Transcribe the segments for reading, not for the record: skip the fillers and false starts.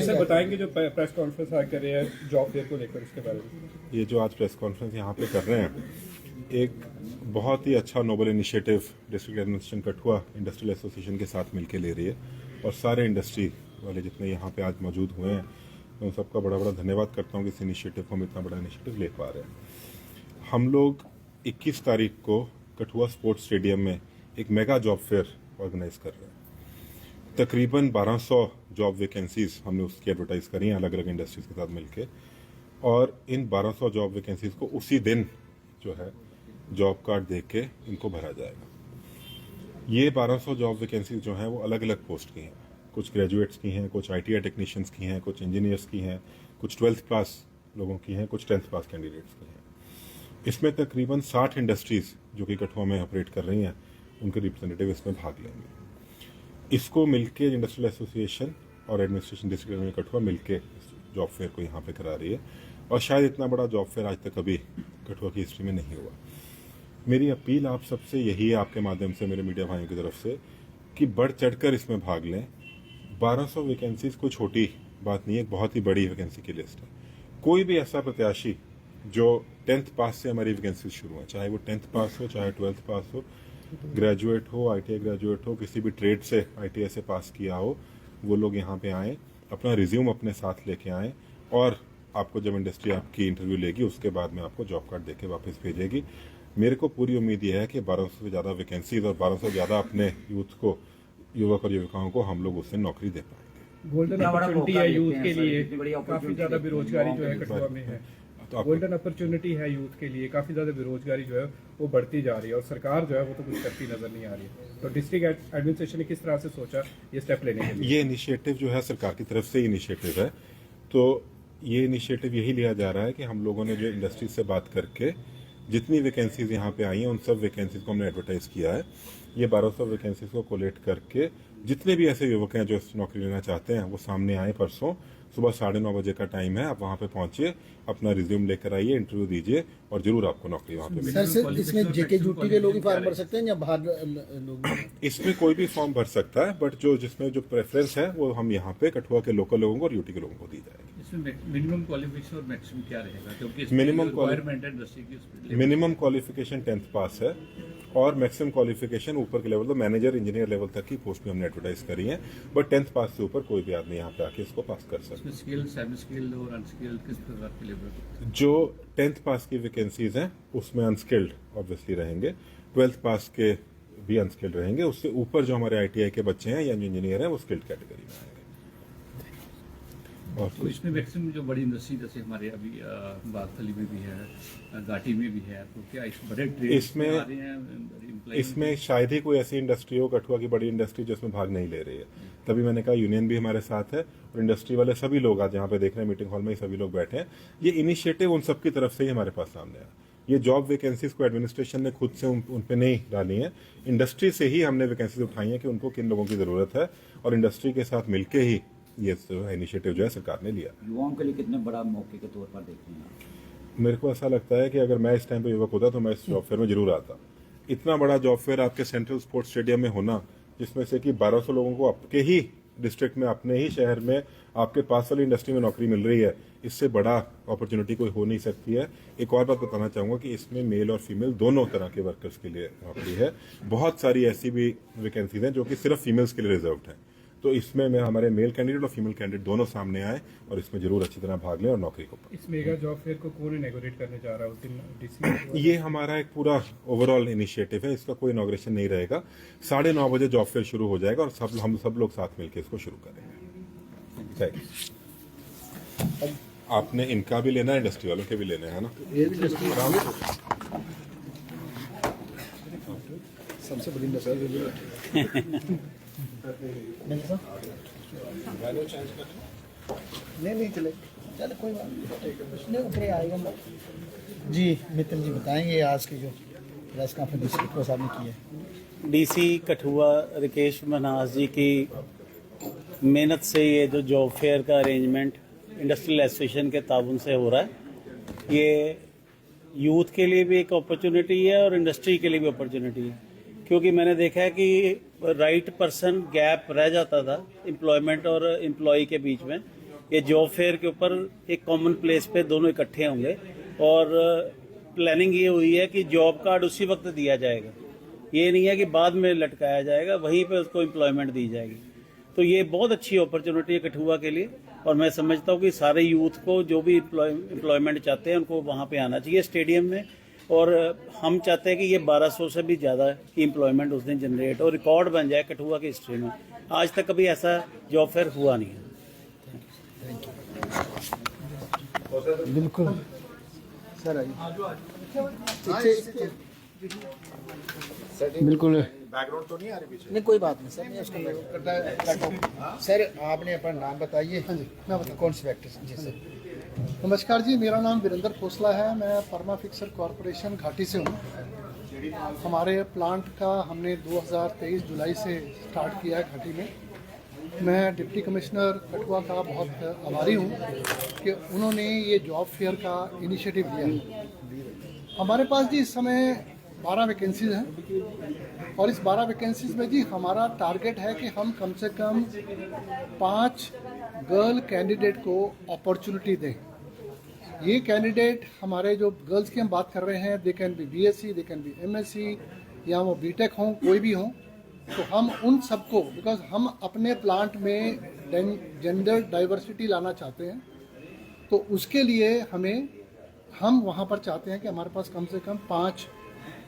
Sir बताएंगे जो press conference आज कर रहे हैं जॉब फेयर को लेकर, इसके बारे में। ये जो आज प्रेस कॉन्फ्रेंस यहाँ पे कर रहे हैं, एक बहुत ही अच्छा noble initiative district administration Kathua industrial association के साथ मिलकर ले रही है और सारे इंडस्ट्री वाले जितने यहाँ पे आज मौजूद हुए हैं, मैं उन सबका बड़ा बड़ा धन्यवाद करता हूँ कि इस इनिशिएटिव को हम इतना बड़ा इनिशिएटिव ले पा रहे हैं। हम लोग 21 तारीख को कठुआ स्पोर्ट्स स्टेडियम में एक मेगा जॉब फेयर ऑर्गेनाइज कर रहे हैं। तकरीबन 1200 जॉब वैकेंसीज हमने उसकी एडवर्टाइज करी हैं अलग अलग इंडस्ट्रीज के साथ मिलके, और इन 1200 जॉब वैकेंसीज को उसी दिन जो है जॉब कार्ड दे के इनको भरा जाएगा। ये 1200 जॉब वैकेंसीज जो हैं वो अलग अलग पोस्ट की हैं, कुछ ग्रेजुएट्स की हैं, कुछ ITI टेक्नीशियंस की हैं, कुछ इंजीनियर्स की हैं, कुछ 12th पास लोगों की हैं, कुछ 10th पास कैंडिडेट्स की हैं। इसमें तकरीबन 60 इंडस्ट्रीज जो कि कठुआ में ऑपरेट कर रही हैं, उनके रिप्रेजेंटेटिव इसमें भाग लेंगे। इसको मिलके इंडस्ट्रियल एसोसिएशन और एडमिनिस्ट्रेशन डिस्ट्रिक्ट कठुआ मिलके जॉब फेयर को यहाँ पे करा रही है, और शायद इतना बड़ा जॉब फेयर आज तक कभी कठुआ की हिस्ट्री में नहीं हुआ। मेरी अपील आप सबसे यही है, आपके माध्यम से मेरे मीडिया भाइयों की तरफ से, कि बढ़ चढ़कर इसमें भाग लें। 1200 वैकेंसीज कोई छोटी बात नहीं है, एक बहुत ही बड़ी वैकेंसी की लिस्ट है। कोई भी ऐसा प्रत्याशी जो 10th पास से हमारी वैकेंसी शुरू है, चाहे वो 10th पास हो, चाहे 12th पास हो, ग्रेजुएट हो, ITI ग्रेजुएट हो, किसी भी ट्रेड से ITI से पास किया हो, वो लोग यहाँ पे आएँ, अपना रिज्यूम अपने साथ लेके आएँ, और आपको जब इंडस्ट्री आपकी इंटरव्यू लेगी उसके बाद में आपको जॉब कार्ड देके वापस भेजेगी। मेरे को पूरी उम्मीद यह है कि 1200 से ज़्यादा वैकेंसीज और 1200 से ज़्यादा अपने यूथ को, युवक और युवकाओं को हम लोग उससे नौकरी दे पाएंगे। गोल्डन अपॉर्चुनिटी है यूथ के लिए, काफी ज्यादा बेरोजगारी जो है कठुआ में है, तो गोल्डन अपॉर्चुनिटी है यूथ के लिए, काफी ज्यादा बेरोजगारी जो है वो बढ़ती जा रही है, और सरकार जो है वो तो कुछ करती नजर नहीं आ रही है। तो डिस्ट्रिक्ट एडमिनिस्ट्रेशन ने किस तरह से सोचा ये स्टेप लेने के लिए? ये इनिशिएटिव जो है सरकार की तरफ से इनिशिएटिव है, तो ये इनिशिएटिव यही लिया जा रहा है कि हम लोगों ने जो इंडस्ट्री से बात करके जितनी वैकेंसीज यहाँ पे आई हैं उन सब वैकेंसीज को हमने एडवर्टाइज किया है। ये 1200 वैकेंसीज को कोलेक्ट करके जितने भी ऐसे युवक हैं जो नौकरी लेना चाहते हैं वो सामने आए। परसों सुबह 9:30 बजे का टाइम है, आप वहाँ पे पहुंचिए, अपना रिज्यूम लेकर आइए, इंटरव्यू दीजिए, और जरूर आपको नौकरी वहाँ पे मिलेगी। सर, इसमें जेके यूटी के लोग ही फॉर्म भर सकते हैं या बाहर लोग? इसमें कोई भी फॉर्म भर सकता है, बट जिसमें जो प्रेफरेंस है वो हम यहाँ पे कठुआ के लोकल लोगों को और यूटी के लोगों को दी जाएगी। इसमें मिनिमम क्वालिफिकेशन और मैक्सिमम क्या रहेगा, क्योंकि मिनिमम क्वालिफिकेशन 10th पास है, और मैक्सिमम क्वालिफिकेशन ऊपर के लेवल, तो मैनेजर इंजीनियर लेवल तक की पोस्ट भी हमने एडवर्टाइज करी है, बट 10th पास से ऊपर कोई भी आदमी यहाँ पे आके इसको पास कर सकता है। स्किल्ड, सेमी स्किल्ड और अनस्किल्ड किस प्रकार के लेवल? जो 10th पास की वैकेंसीज हैं उसमें अनस्किल्ड ऑब्वियसली रहेंगे, 12th पास के भी अनस्किल्ड रहेंगे, उससे ऊपर जो हमारे ITI के बच्चे हैं या इंजीनियर हैं वो स्किल्ड कैटेगरी में आएंगे। और तो इसमें मैक्सिमम जो बड़ी इंडस्ट्री जैसे हमारे अभी बागथली में भी है, घाटी में भी है, तो क्या इस बड़े ट्रेड इसमें शायद ही कोई ऐसी इंडस्ट्री हो कठुआ की बड़ी इंडस्ट्री जो इसमें भाग नहीं ले रही है। तभी मैंने कहा यूनियन भी हमारे साथ है, और इंडस्ट्री वाले सभी लोग आज यहाँ पे देख रहे हैं, मीटिंग हॉल में ही सभी लोग बैठे हैं। ये इनिशिएटिव उन सबकी तरफ से ही हमारे पास सामने आया। ये जॉब वैकेंसीज को एडमिनिस्ट्रेशन ने खुद से उन पे नहीं डाली है, इंडस्ट्री से ही हमने वैकेंसीज उठाई है कि उनको किन लोगों की जरूरत है, और इंडस्ट्री के साथ मिलकर ही ये इनिशिएटिव जो है सरकार ने लिया। युवाओं के लिए कितने बड़ा मौके के तौर पर देखते हैं? मेरे को ऐसा लगता है कि अगर मैं इस टाइम पे युवक होता तो मैं इस जॉब फेयर में जरूर आता। इतना बड़ा जॉब फेयर आपके सेंट्रल स्पोर्ट्स स्टेडियम में होना, जिसमें से कि 1200 लोगों को आपके ही डिस्ट्रिक्ट में, अपने ही शहर में, आपके पास वाली इंडस्ट्री में नौकरी मिल रही है, इससे बड़ा अपॉर्चुनिटी कोई हो नहीं सकती है। एक और बात बताना चाहूंगा कि इसमें मेल और फीमेल दोनों तरह के वर्कर्स के लिए नौकरी है। बहुत सारी ऐसी भी वैकेंसीज हैं जो कि सिर्फ फीमेल्स के लिए रिजर्व्ड हैं, तो इसमें मैं हमारे मेल कैंडिडेट और फीमेल कैंडिडेट दोनों सामने आए और इसमें जरूर अच्छी तरह भाग लें और नौकरी को। इस मेगा जॉब फेयर को कौन इनॉग्रेट करने जा रहा है उस दिन? DC? ये हमारा एक पूरा ओवरऑल इनिशिएटिव है, इसका कोई इनॉग्रेशन नहीं रहेगा। 9:30 बजे जॉब फेयर शुरू हो जाएगा, और हम सब लोग साथ मिलकर इसको शुरू करेंगे। आपने इनका भी लेना है, इंडस्ट्री वालों के भी लेने हैं ना? सबसे बड़ी नहीं चले, चल कोई बात नहीं, ऊपर आएगा जी। नितिन जी बताएंगे आज की जो प्रेस कॉन्फ्रेंस को साहब ने की है। DC कठुआ राकेश मन्हास जी की मेहनत से ये जो जॉब फेयर का अरेंजमेंट इंडस्ट्रियल एसोसिएशन के ताउन से हो रहा है, ये यूथ के लिए भी एक अपॉर्चुनिटी है और इंडस्ट्री के लिए भी अपॉर्चुनिटी है, क्योंकि मैंने देखा है कि राइट पर्सन गैप रह जाता था एम्प्लॉयमेंट और एम्प्लॉय के बीच में, ये जॉब फेयर के ऊपर एक कॉमन प्लेस पे दोनों इकट्ठे होंगे और प्लानिंग ये हुई है कि जॉब कार्ड उसी वक्त दिया जाएगा, ये नहीं है कि बाद में लटकाया जाएगा, वहीं पे उसको एम्प्लॉयमेंट दी जाएगी। तो ये बहुत अच्छी अपॉर्चुनिटी है कठुआ के लिए और मैं समझता हूँ कि सारे यूथ को जो भी एम्प्लॉयमेंट चाहते हैं उनको वहाँ पे आना चाहिए स्टेडियम में। और हम चाहते हैं कि ये 1200 से भी ज़्यादा की एम्प्लॉयमेंट उस दिन जनरेट और रिकॉर्ड बन जाए कठुआ की हिस्ट्री में। आज तक कभी ऐसा जॉब फेयर हुआ नहीं है। बिल्कुल सर बिल्कुल बैकग्राउंड तो नहीं आ रही पीछे? नहीं कोई बात नहीं सर, मैं उसको सर आपने अपना नाम बताइए। हाँ जी मैं बता कौन से फैक्ट्री से? जी सर नमस्कार जी, मेरा नाम वीरेंद्र खोसला है। मैं परमा फिक्सर कॉरपोरेशन घाटी से हूँ। हमारे प्लांट का हमने 2023 जुलाई से स्टार्ट किया है घाटी में। मैं डिप्टी कमिश्नर कठुआ का बहुत आभारी हूँ कि उन्होंने ये जॉब फेयर का इनिशिएटिव लिया है। हमारे पास जी इस समय 12 वैकेंसीज हैं और इस 12 वैकेंसीज में जी हमारा टारगेट है कि हम कम से कम 5 गर्ल कैंडिडेट को अपॉर्चुनिटी दें। ये कैंडिडेट हमारे जो गर्ल्स की हम बात कर रहे हैं, they can be BSc, they can be MSc या वो बीटेक हों, कोई भी हों, तो हम उन सबको, बिकॉज हम अपने प्लांट में जेंडर डाइवर्सिटी लाना चाहते हैं, तो उसके लिए हम वहाँ पर चाहते हैं कि हमारे पास कम से कम 5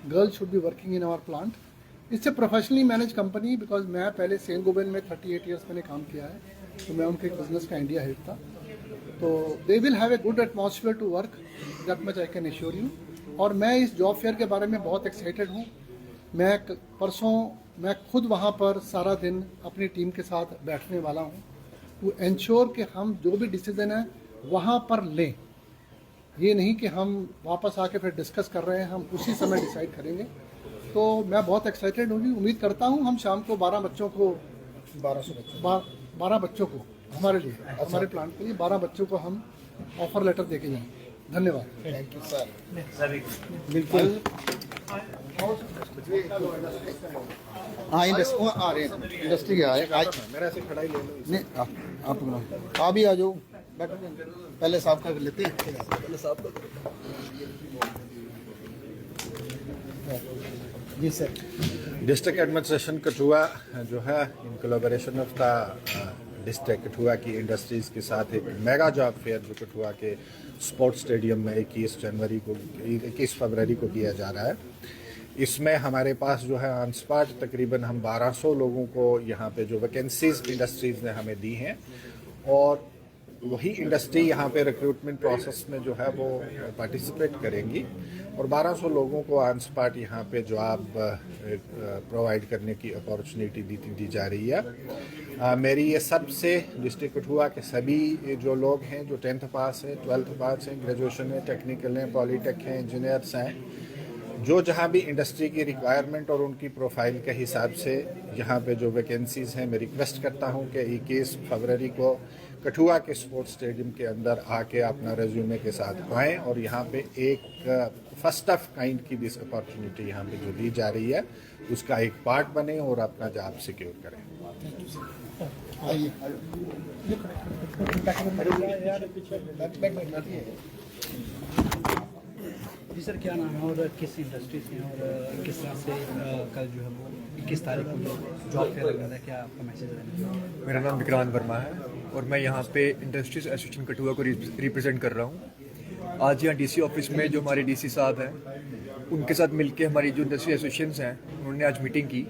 girls should be working in our plant. इससे प्रोफेशनली मैनेज कंपनी, बिकॉज मैं पहले सेन गोबेन में 38 ईयर्स मैंने काम किया है, तो मैं उनके बिजनेस का इंडिया हेड था। तो they will have a good atmosphere to work, that much I can assure you. और मैं इस जॉब फेयर के बारे में बहुत एक्साइटेड हूँ। परसों मैं खुद वहाँ पर सारा दिन अपनी टीम के साथ बैठने वाला हूँ टू एंश्योर कि हम जो भी डिसीजन है वहाँ पर लें। ये नहीं कि हम वापस आके फिर डिस्कस कर रहे हैं, हम उसी समय डिसाइड करेंगे। तो मैं बहुत एक्साइटेड हूँ। उम्मीद करता हूँ हम शाम को 12 बच्चों को 12 बच्चों को हमारे लिए, हमारे प्लांट के लिए 12 बच्चों को हम ऑफर लेटर देके जाएंगे। धन्यवाद। Thank you sir. बिल्कुल हाँ इंडस्ट्री आ रहे हैं, इंडस्ट्री के आए आज मेरा ऐसे खड़ा ही ले लो। नहीं आप भी आ जाओ, बैठो पहले साहब का लेते हैं, पहले साहब का। जी सर। डिस्ट्रिक्ट एडमिनिस्ट्रेशन कठुआ जो है in collaboration of the district Kathua की इंडस्ट्रीज़ के साथ एक मेगा जॉब फेयर जो कठुआ के स्पोर्ट्स स्टेडियम में 21 फरवरी को किया जा रहा है। इसमें हमारे पास जो है ऑन स्पॉट तकरीबन हम 1200 लोगों को यहाँ पे जो वैकेंसीज इंडस्ट्रीज़ ने हमें दी हैं और वही इंडस्ट्री यहाँ पे रिक्रूटमेंट प्रोसेस में जो है वो पार्टिसिपेट करेंगी और 1200 लोगों को ऑन स्पॉट यहाँ पे जॉब प्रोवाइड करने की अपॉर्चुनिटी दी जा रही है। मेरी ये सबसे डिस्ट्रिक्ट कठुआ के सभी जो लोग हैं जो 10th पास हैं, 12th पास हैं, ग्रेजुएशन हैं, टेक्निकल हैं, पॉलीटेक हैं, इंजीनियर्स हैं, जो जहाँ भी इंडस्ट्री की रिक्वायरमेंट और उनकी प्रोफाइल के हिसाब से यहाँ पे जो वैकेंसीज़ हैं, मैं रिक्वेस्ट करता हूँ कि 21 फरवरी को कठुआ के स्पोर्ट्स स्टेडियम के अंदर आके अपना रेज्यूमे के साथ आएँ और यहाँ पे एक फर्स्ट ऑफ काइंड की दिस अपॉर्चुनिटी यहाँ पे जो दी जा रही है उसका एक पार्ट बने और अपना जॉब सिक्योर करें। जी सर, क्या नाम है और किस इंडस्ट्री से और किस तरह से कल जो है वो 21 तारीख को जॉब फेयर लग रहा है, क्या आपका मैसेज है? मेरा नाम विक्रांत वर्मा है और मैं यहाँ पे इंडस्ट्रीज एसोसिएशन कठुआ को रिप्रेजेंट कर रहा हूँ। आज यहाँ डीसी ऑफिस में जो हमारे डीसी साहब हैं उनके साथ मिलके हमारी जो इंडस्ट्री एसोसिएशंस हैं उन्होंने आज मीटिंग की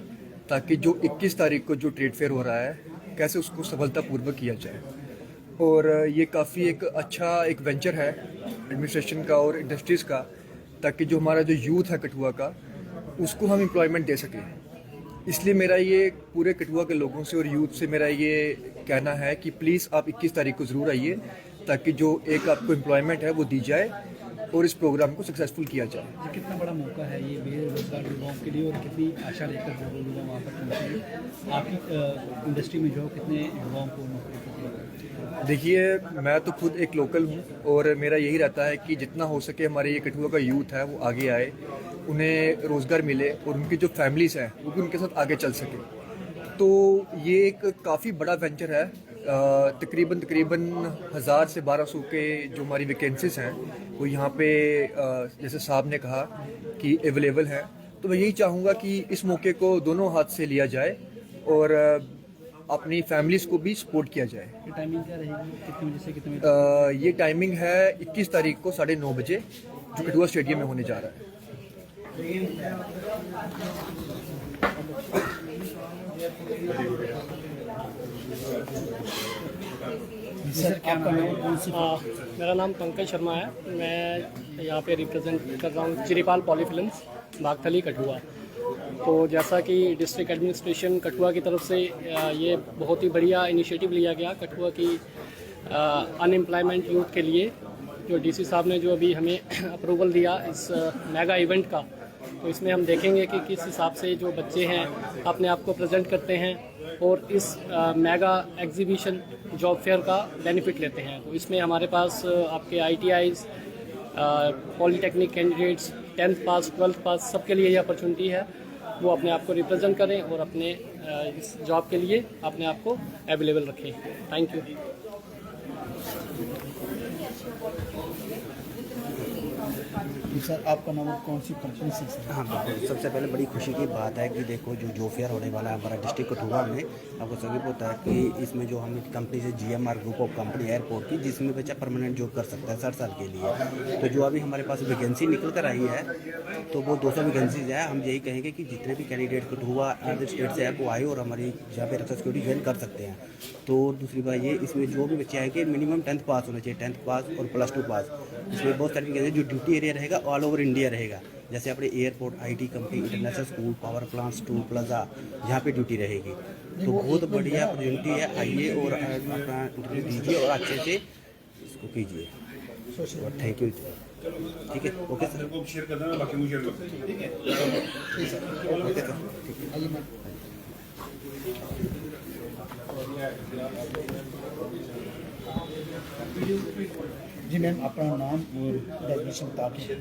ताकि जो 21 तारीख को जो ट्रेड फेयर हो रहा है कैसे उसको सफलतापूर्वक किया जाए। और ये काफ़ी एक अच्छा एक वेंचर है एडमिनिस्ट्रेशन का और इंडस्ट्रीज़ का, ताकि जो हमारा जो यूथ है कठुआ का उसको हम एम्प्लॉयमेंट दे सकें। इसलिए मेरा ये पूरे कठुआ के लोगों से और यूथ से मेरा ये कहना है कि प्लीज़ आप 21 तारीख को ज़रूर आइए ताकि जो एक आपको एम्प्लॉयमेंट है वो दी जाए और इस प्रोग्राम को सक्सेसफुल किया जाए। ये कितना बड़ा मौका है ये बेरोजगार युवाओं के लिए और कितनी आशा लेकर जो युवा वहाँ पर पहुँचेंगे? आपकी इंडस्ट्री में जो कितने युवाओं को नौकरी देती? देखिए, मैं तो खुद एक लोकल हूँ और मेरा यही रहता है कि जितना हो सके हमारे ये कठुआ का यूथ है वो आगे आए, उन्हें रोज़गार मिले और उनकी जो फैमिलीज़ हैं वो भी उनके साथ आगे चल सके। तो ये एक काफ़ी बड़ा वेंचर है तकरीबन 1000 से 1200 के जो हमारी वैकेंसीज हैं वो यहाँ पे जैसे साहब ने कहा कि अवेलेबल हैं। तो मैं यही चाहूँगा कि इस मौके को दोनों हाथ से लिया जाए और अपनी फैमिलीज़ को भी सपोर्ट किया जाए। ये टाइमिंग क्या रहेगी, कितने बजे से कितने बजे? ये टाइमिंग है 21 तारीख को 9:30 बजे जो कठुआ स्टेडियम में होने जा रहा है। सर क्या नाम है, कौन सी? मेरा नाम पंकज शर्मा है। मैं यहाँ पे रिप्रेजेंट कर रहा हूँ चिरीपाल पॉलीफिल्म्स बागथली कठुआ। तो जैसा कि डिस्ट्रिक्ट एडमिनिस्ट्रेशन कठुआ की तरफ से ये बहुत ही बढ़िया इनिशिएटिव लिया गया कठुआ की अनएम्प्लॉयमेंट यूथ के लिए, जो डीसी साहब ने जो अभी हमें अप्रूवल दिया इस मेगा इवेंट का, तो इसमें हम देखेंगे कि किस हिसाब से जो बच्चे हैं अपने आप को प्रेजेंट करते हैं और इस मेगा एग्जीबिशन जॉब फेयर का बेनिफिट लेते हैं। तो इसमें हमारे पास आपके ITIs, पॉलीटेक्निक कैंडिडेट्स, 10th पास 12th पास सबके लिए ये अपॉर्चुनिटी है, वो अपने आप को रिप्रेजेंट करें और अपने इस जॉब के लिए अपने आप को अवेलेबल रखें। Thank you. सर आपका नाम और कौन सी कंपनी से? सर हाँ, सबसे पहले बड़ी खुशी की बात है कि देखो जो जॉब फेयर होने वाला है हमारा डिस्ट्रिक्ट कठुआ में, आपको सभी पता है कि इसमें जो हम कंपनी से GMR group of company airport की, जिसमें बच्चा परमानेंट जॉब कर सकता है 60 साल के लिए। तो जो अभी हमारे पास वैकेंसी निकल कर आई है तो वो 200 वैकेंसीज है। हम यही कहेंगे कि जितने भी कैंडिडेट कठुआ अदर स्टेट से है वो आए और हमारी यहाँ पे रक्षा सिक्योरिटी ज्वाइन कर सकते हैं। तो दूसरी बात ये, इसमें जो भी बच्चे आएंगे मिनिमम 10th पास होना चाहिए, 10th पास और +2 पास। इसमें बहुत सारी वैकेंसी जो ड्यूटी एरिया रहेगा ऑल ओवर इंडिया रहेगा, जैसे अपने airport, IT company, international school, power plants, toll plaza, यहाँ पे ड्यूटी रहेगी। तो बहुत बढ़िया अपॉर्चुनिटी है, आइए और अपना इंटरव्यू दीजिए और अच्छे से इसको कीजिए। Thank you. ठीक है, ओके सर। ओके सर, जी मैम, अपना नाम और डेजिग्नेशन ताकि।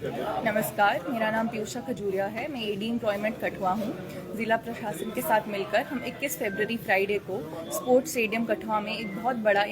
नमस्कार, मेरा नाम पीयूषा खजूरिया है। मैं AD एम्प्लॉयमेंट कठुआ हूँ। ज़िला प्रशासन के साथ मिलकर हम 21 फरवरी फ्राइडे को स्पोर्ट्स स्टेडियम कठुआ में एक बहुत बड़ा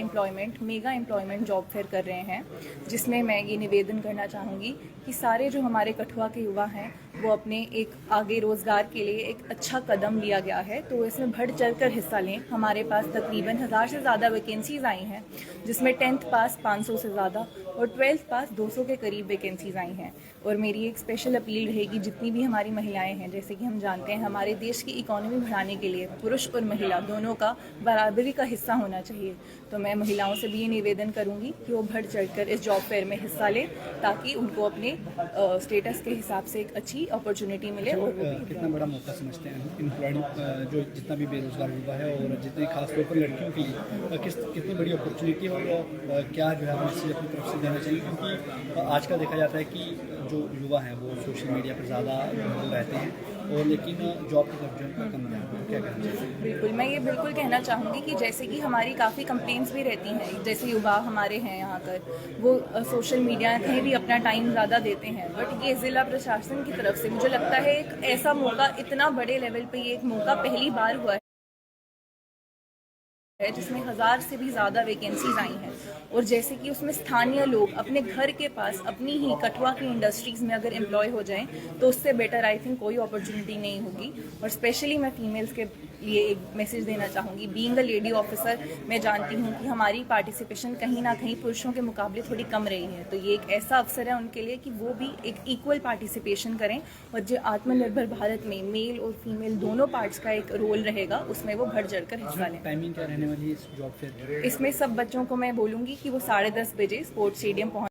मेगा एम्प्लॉयमेंट जॉब फेयर कर रहे हैं, जिसमें मैं ये निवेदन करना चाहूँगी कि सारे जो हमारे कठुआ के युवा हैं वो अपने एक आगे रोज़गार के लिए एक अच्छा कदम लिया गया है, तो इसमें बढ़ चढ़कर हिस्सा लें। हमारे पास तकरीबन 1000 से ज़्यादा वैकेंसीज़ आई हैं, जिसमें 10th पास 500 से ज़्यादा और 12th पास 200 के करीब वैकेंसीज़ आई हैं। और मेरी एक स्पेशल अपील रहेगी जितनी भी हमारी महिलाएं हैं, जैसे कि हम जानते हैं हमारे देश की इकोनॉमी बढ़ाने के लिए पुरुष और महिला दोनों का बराबरी का हिस्सा होना चाहिए। तो मैं महिलाओं से भी ये निवेदन करूंगी कि वो बढ़ चढ़कर इस जॉब फेयर में हिस्सा लें, ताकि उनको अपने स्टेटस के हिसाब से एक अच्छी अपॉर्चुनिटी मिले। और कितना बड़ा मौका समझते हैं एम्प्लॉयड जो जितना भी बेरोजगार युवा है और जितने खासतौर पर लड़कियों के लिए कितनी बड़ी अपॉर्चुनिटी है और क्या जो है मैसेज अपनी तरफ से देना चाहिए? क्योंकि आजकल देखा जाता है कि जो युवा हैं वो सोशल मीडिया पर ज़्यादा रहते हैं और लेकिन जॉब की तरफ जो है कम है, क्या कहना चाहिए? बिल्कुल, मैं ये बिल्कुल कहना चाहूँगी कि जैसे कि हमारी काफ़ी कंप्लेंट्स भी रहती हैं, जैसे युवा हमारे हैं यहाँ पर वो सोशल मीडिया कहीं भी अपना टाइम ज़्यादा देते हैं, बट ये ज़िला प्रशासन की तरफ से मुझे लगता है एक ऐसा मौका, इतना बड़े लेवल पे ये एक मौका पहली बार हुआ है जिसमें 1000 से भी ज़्यादा वैकेंसीज आई हैं। और जैसे कि उसमें स्थानीय लोग अपने घर के पास अपनी ही कठुआ की इंडस्ट्रीज़ में अगर एम्प्लॉय हो जाएं तो उससे बेटर आई थिंक कोई अपॉर्चुनिटी नहीं होगी। और स्पेशली मैं फीमेल्स के लिए एक मैसेज देना चाहूँगी। बीइंग अ लेडी ऑफिसर, मैं जानती हूँ कि हमारी पार्टिसिपेशन कहीं ना कहीं पुरुषों के मुकाबले थोड़ी कम रही है, तो ये एक ऐसा अवसर है उनके लिए कि वो भी एक इक्वल पार्टिसिपेशन करें और जो आत्मनिर्भर भारत में मेल और फीमेल दोनों पार्ट्स का एक रोल रहेगा उसमें वो बढ़ चढ़कर हिस्सा लें। टाइमिंग क्या रहने वाली है इस जॉब फेयर? इसमें सब बच्चों को मैं बोलूँगी कि वो 10:30 बजे स्पोर्ट्स स्टेडियम पहुँच